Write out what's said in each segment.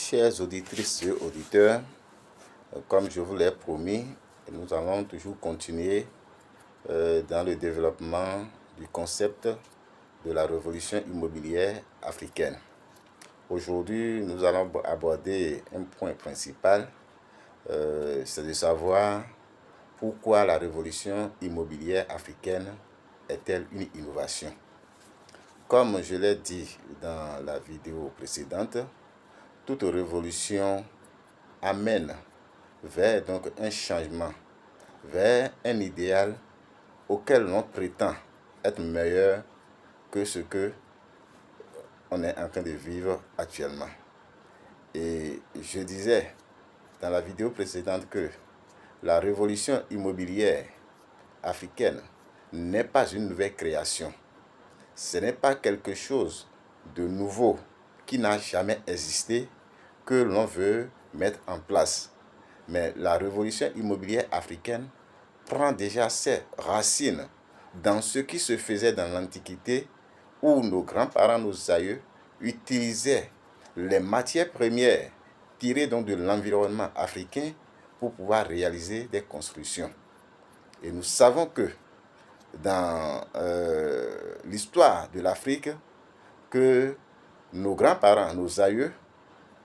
Chères auditrices et auditeurs, comme je vous l'ai promis, nous allons toujours continuer dans le développement du concept de la révolution immobilière africaine. Aujourd'hui, nous allons aborder un point principal, c'est de savoir pourquoi la révolution immobilière africaine est-elle une innovation. Comme je l'ai dit dans la vidéo précédente, toute révolution amène vers donc un changement, vers un idéal auquel l'on prétend être meilleur que ce que on est en train de vivre actuellement. Et je disais dans la vidéo précédente que la révolution immobilière africaine n'est pas une nouvelle création. Ce n'est pas quelque chose de nouveau qui n'a jamais existé que l'on veut mettre en place. Mais la révolution immobilière africaine prend déjà ses racines dans ce qui se faisait dans l'Antiquité, où nos grands-parents, nos aïeux utilisaient les matières premières tirées donc de l'environnement africain pour pouvoir réaliser des constructions. Et nous savons que dans l'histoire de l'Afrique, que nos grands-parents, nos aïeux,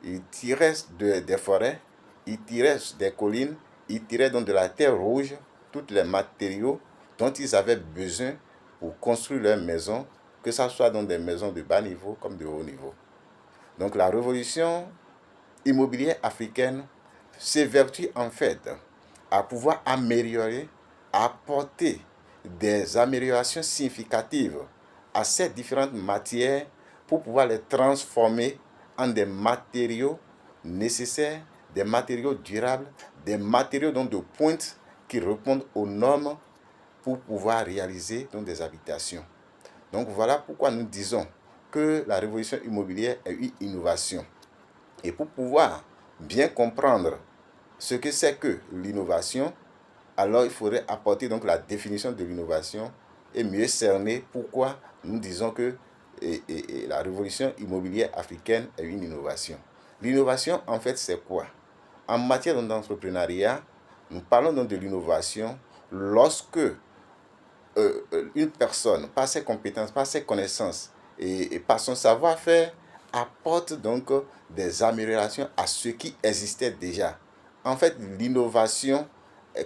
ils tiraient des forêts, ils tiraient des collines, ils tiraient donc de la terre rouge tous les matériaux dont ils avaient besoin pour construire leurs maisons, que ce soit dans des maisons de bas niveau comme de haut niveau. Donc la révolution immobilière africaine s'évertue en fait à pouvoir améliorer, à apporter des améliorations significatives à ces différentes matières pour pouvoir les transformer en des matériaux nécessaires, des matériaux durables, des matériaux donc de pointe qui répondent aux normes pour pouvoir réaliser donc des habitations. Donc voilà pourquoi nous disons que la révolution immobilière est une innovation. Et pour pouvoir bien comprendre ce que c'est que l'innovation, alors il faudrait apporter donc la définition de l'innovation et mieux cerner pourquoi nous disons que la révolution immobilière africaine est une innovation. L'innovation, en fait, c'est quoi? En matière d'entrepreneuriat, nous parlons donc de l'innovation lorsque une personne, par ses compétences, par ses connaissances et par son savoir-faire, apporte donc des améliorations à ce qui existait déjà. En fait, l'innovation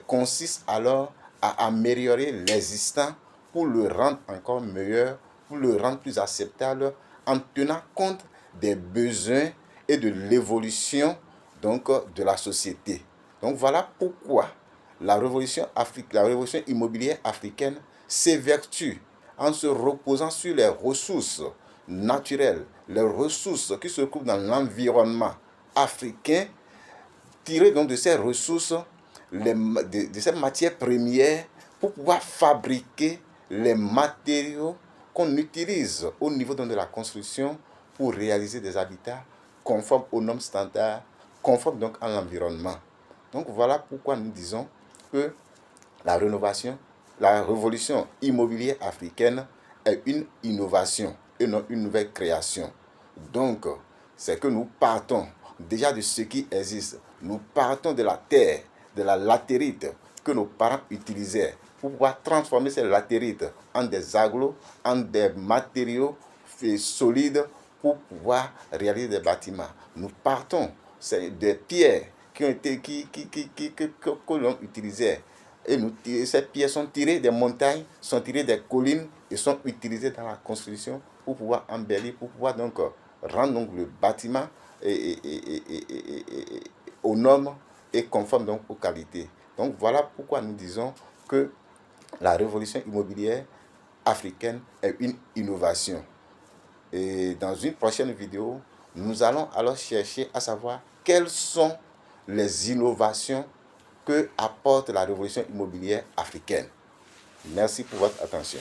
consiste alors à améliorer l'existant pour le rendre encore meilleur, pour le rendre plus acceptable, en tenant compte des besoins et de l'évolution donc de la société. Donc voilà pourquoi la révolution immobilière africaine s'évertue en se reposant sur les ressources naturelles, les ressources qui se trouvent dans l'environnement africain, tirer donc de ces ressources, de ces matières premières pour pouvoir fabriquer les matériaux qu'on utilise au niveau donc de la construction pour réaliser des habitats conformes aux normes standards, conformes donc à l'environnement. Donc voilà pourquoi nous disons que la révolution immobilière africaine est une innovation et non une nouvelle création. Donc, c'est que nous partons déjà de ce qui existe. Nous partons de la terre, de la latérite que nos parents utilisaient pour pouvoir transformer ces latérites en des agglos, en des matériaux solides pour pouvoir réaliser des bâtiments. Nous partons des pierres que l'on utilisait. Et ces pierres sont tirées des montagnes, sont tirées des collines et sont utilisées dans la construction pour pouvoir embellir, pour pouvoir donc rendre donc le bâtiment aux normes et conforme donc aux qualités. Donc voilà pourquoi nous disons que la révolution immobilière africaine est une innovation. Et dans une prochaine vidéo, nous allons alors chercher à savoir quelles sont les innovations que apporte la révolution immobilière africaine. Merci pour votre attention.